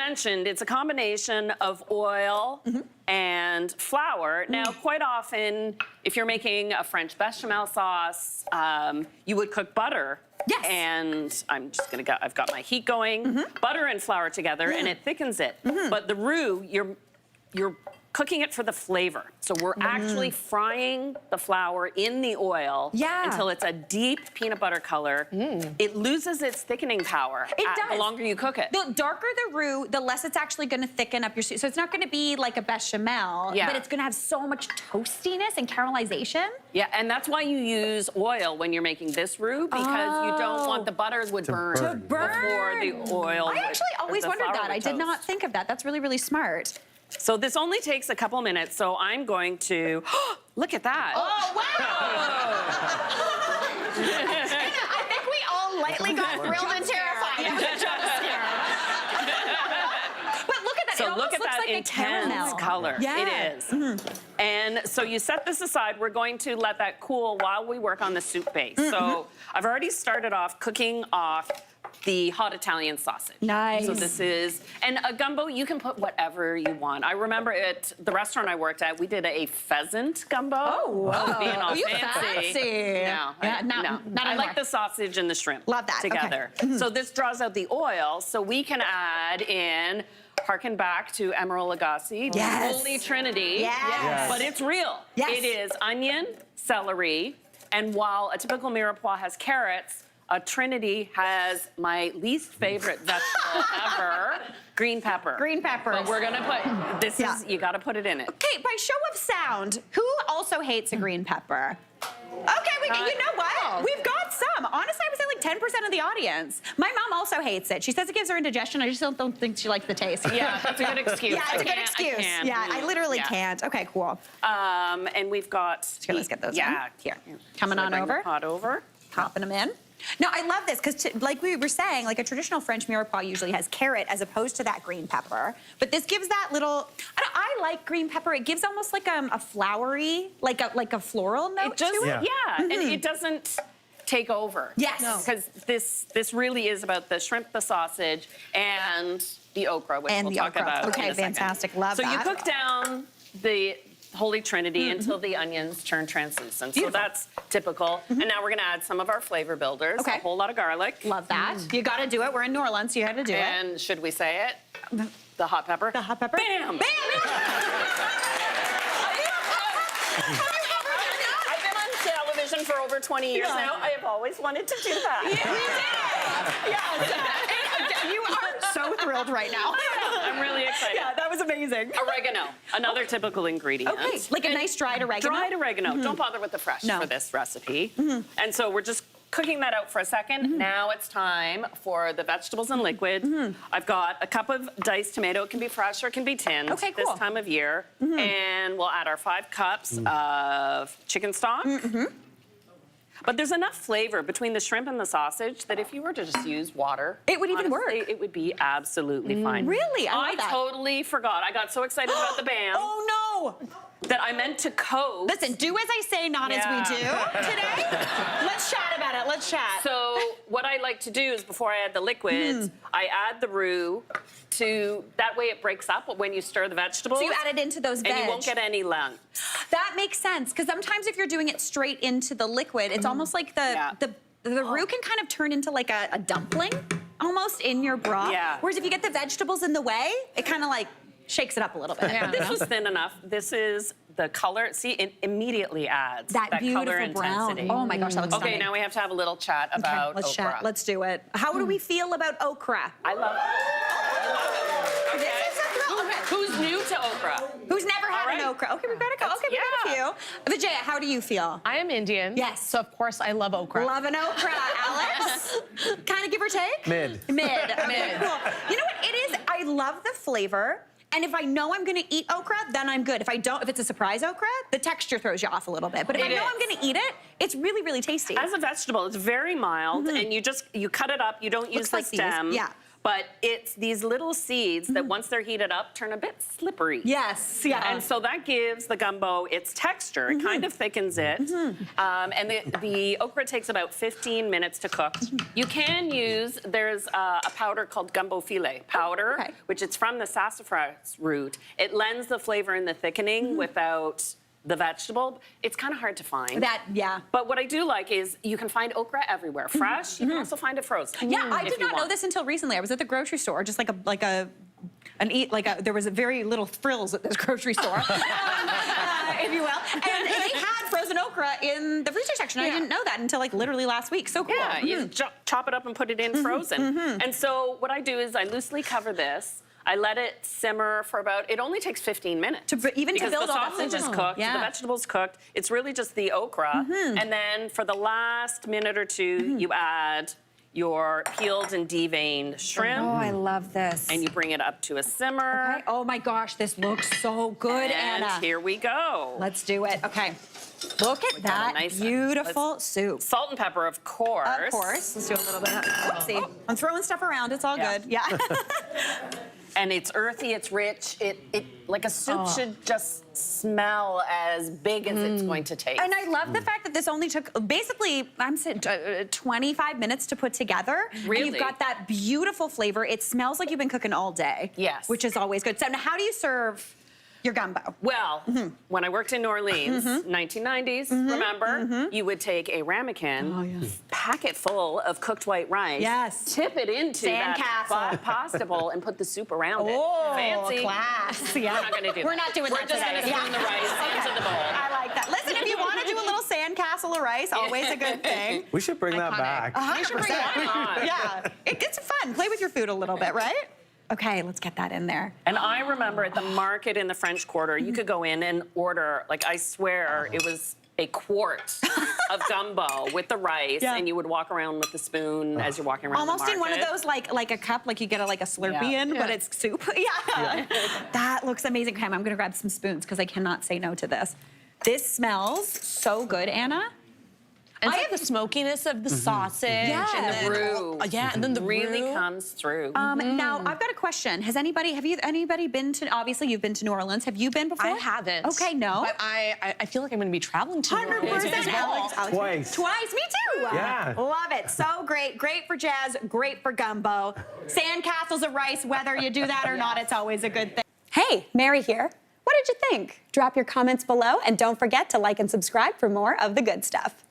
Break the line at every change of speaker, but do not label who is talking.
mentioned, it's a combination of oil and flour. Now, quite often, if you're making a French bechamel sauce, you would cook butter.
Yes.
And I'm just gonna go, I've got my heat going, butter and flour together, and it thickens it. But the roux, you're cooking it for the flavor. So we're actually frying the flour in the oil until it's a deep peanut butter color. It loses its thickening power the longer you cook it.
The darker the roux, the less it's actually going to thicken up your soup. So it's not going to be like a bechamel, but it's going to have so much toastiness and caramelization.
Yeah, and that's why you use oil when you're making this roux, because you don't want the butter would burn before the oil.
I actually always wondered that. I did not think of that. That's really, really smart.
So this only takes a couple minutes, so I'm going to, look at that.
Oh, wow! I think we all lightly got thrilled and terrified. But look at that,
So
it
look at
looks
that
like
intense color. It is. And so you set this aside. We're going to let that cool while we work on the soup base. So I've already started off cooking off the hot Italian sausage.
Nice.
So this is, and a gumbo, you can put whatever you want. I remember at the restaurant I worked at, we did a pheasant gumbo.
Oh, wow.
Being all
You
fancy.
No,
No,
not
I like the sausage and the shrimp.
Love that.
Together.
Okay.
So this draws out the oil, so we can add in, harken back to Emeril Lagasse, Holy Trinity.
Yes.
But it's real.
Yes.
It is onion, celery, and while a typical mirepoix has carrots, a trinity has my least favorite vegetable ever, green pepper.
Green peppers.
But we're gonna put, this is, you gotta put it in it.
Okay, by show of sound, who also hates a green pepper? Okay, you know what? We've got some. Honestly, I would say like 10% of the audience. My mom also hates it. She says it gives her indigestion. I just don't think she likes the taste.
Yeah, that's a good excuse.
Yeah, it's a good excuse. I literally can't. Okay, cool.
And we've got...
Here, let's get those in.
Here.
Coming on over.
Pot over.
Popping them in. No, I love this because, like we were saying, like a traditional French mirepoix usually has carrot as opposed to that green pepper. But this gives that little. I like green pepper. It gives almost like a flowery, like a floral note to it.
And it doesn't take over.
Yes.
Because this really is about the shrimp, the sausage, and the okra, which we'll talk about.
Okay,
in a second.
fantastic. Love that.
So you cook down the Holy Trinity until the onions turn translucent. So that's typical. And now we're gonna add some of our flavor builders. A whole lot of garlic.
Love that. You gotta do it. We're in New Orleans, so you had to do it.
And should we say it? The hot pepper.
The hot pepper.
Bam!
Bam!
I've been on television for over 20 years now. I have always wanted to do that.
You did! Yes. You are so thrilled right now.
I'm really excited.
Yeah, that was amazing.
Oregano, another typical ingredient.
Okay, like a nice dried oregano?
Dried oregano. Don't bother with the fresh for this recipe. And so we're just cooking that out for a second. Now it's time for the vegetables and liquid. I've got a cup of diced tomato. It can be fresh or it can be tinned this time of year. And we'll add our 5 cups of chicken stock. But there's enough flavor between the shrimp and the sausage that if you were to just use water,
it would even work.
It would be absolutely fine.
Really?
I totally forgot. I got so excited about the Bam.
Oh no!
That I meant to coat.
Listen, do as I say, not as we do today. Let's chat about it. Let's chat.
So what I like to do is before I add the liquids, I add the roux to, that way it breaks up when you stir the vegetables.
So you add it into those veg.
And you won't get any lumps.
That makes sense, because sometimes if you're doing it straight into the liquid, it's almost like the roux can kind of turn into like a dumpling, almost in your broth. Whereas if you get the vegetables in the way, it kind of like shakes it up a little bit.
But this was thin enough. This is the color. See, it immediately adds that
beautiful
color
brown.
intensity.
Oh my gosh, that looks stunning.
Okay, now we have to have a little chat about
let's
okra.
chat. Let's do it. How do we feel about okra?
I love it.
Okay.
Who's new to okra?
Who's never had an okra? Okay, we've got a couple. Okay, we've got a few. Vijaya, how do you feel?
I am Indian.
Yes.
So of course I love okra.
Love an okra. Alex? Kind of give or take?
Mid.
Mid. Okay, cool. You know what it is? I love the flavor. And if I know I'm gonna eat okra, then I'm good. If I don't, if it's a surprise okra, the texture throws you off a little bit. But if I know I'm gonna eat it, it's really, really tasty.
As a vegetable, it's very mild, and you cut it up. You don't use the stem. But it's these little seeds that once they're heated up turn a bit slippery.
Yes, yeah.
And so that gives the gumbo its texture. It kind of thickens it. And the okra takes about 15 minutes to cook. You can use, there's a powder called gumbo filet powder, which it's from the sassafras root. It lends the flavor and the thickening without the vegetable. It's kind of hard to find.
Yeah.
But what I do like is you can find okra everywhere. Fresh, you can also find it frozen.
Yeah, I
if
did
you
not know
want.
this until recently. I was at the grocery store, just there was a very little frills at this grocery store, if you will. And they had frozen okra in the freezer section. I didn't know that until like literally last week. So cool.
Yeah, you chop it up and put it in frozen. And so what I do is I loosely cover this. I let it simmer for about, it only takes 15 minutes.
To build
because
all
the
that
sausage is
flavor.
cooked,
Yeah.
the vegetables cooked. It's really just the okra. And then for the last minute or two, you add your peeled and deveined shrimp.
Oh, I love this.
And you bring it up to a simmer.
Okay. Oh my gosh, this looks so good,
And
Anna.
here we go.
Let's do it. Okay. Look at that
nice
beautiful soup.
Salt and pepper, of course.
Of course. Let's do a little bit of, whoopsie. I'm throwing stuff around. It's all
Yeah.
good. Yeah.
And it's earthy, it's rich. It like a soup should just smell as big as it's going to taste.
And I love the fact that this only took basically, I'm saying 25 minutes to put together.
Really?
And you've got that beautiful flavor. It smells like you've been cooking all day.
Yes.
Which is always good. So now how do you serve your gumbo?
Well, when I worked in New Orleans, 1990s, remember? You would take a ramekin, pack it full of cooked white rice,
Yes.
tip it into that
Sandcastle.
pasta bowl, and put the soup around
Oh,
it. Fancy.
class.
We're not going to do that.
We're not doing
We're
that
just
today.
going to spoon the rice into the bowl.
I like that. Listen, if you want to do a little sandcastle of rice, always a good thing.
We should bring that back.
100%. Yeah. It's fun. Play with your food a little bit, right? Okay, let's get that in there.
And I remember at the market in the French Quarter, you could go in and order, like I swear, it was a quart of gumbo with the rice, and you would walk around with the spoon as you're walking around
Almost
the
in one of
market.
those like a cup, like you get a Slurpee
Yeah.
in, but it's soup. Yeah. That looks amazing. Okay, I'm gonna grab some spoons because I cannot say no to this. This smells so good, Anna.
And I have the smokiness of the sausage and the
roux.
and then the
really
roux.
comes through.
Now I've got a question. Have anybody been to? Obviously, you've been to New Orleans. Have you been before?
I haven't.
Okay, no.
But I feel like I'm going to be traveling to New Orleans
100%.
as well.
Alex,
Twice.
Twice, me too.
Yeah.
Love it. So great. Great for jazz, great for gumbo. Sandcastles of rice, whether you do that or not, it's always a good thing. Hey, Mary here. What did you think? Drop your comments below and don't forget to like and subscribe for more of the good stuff.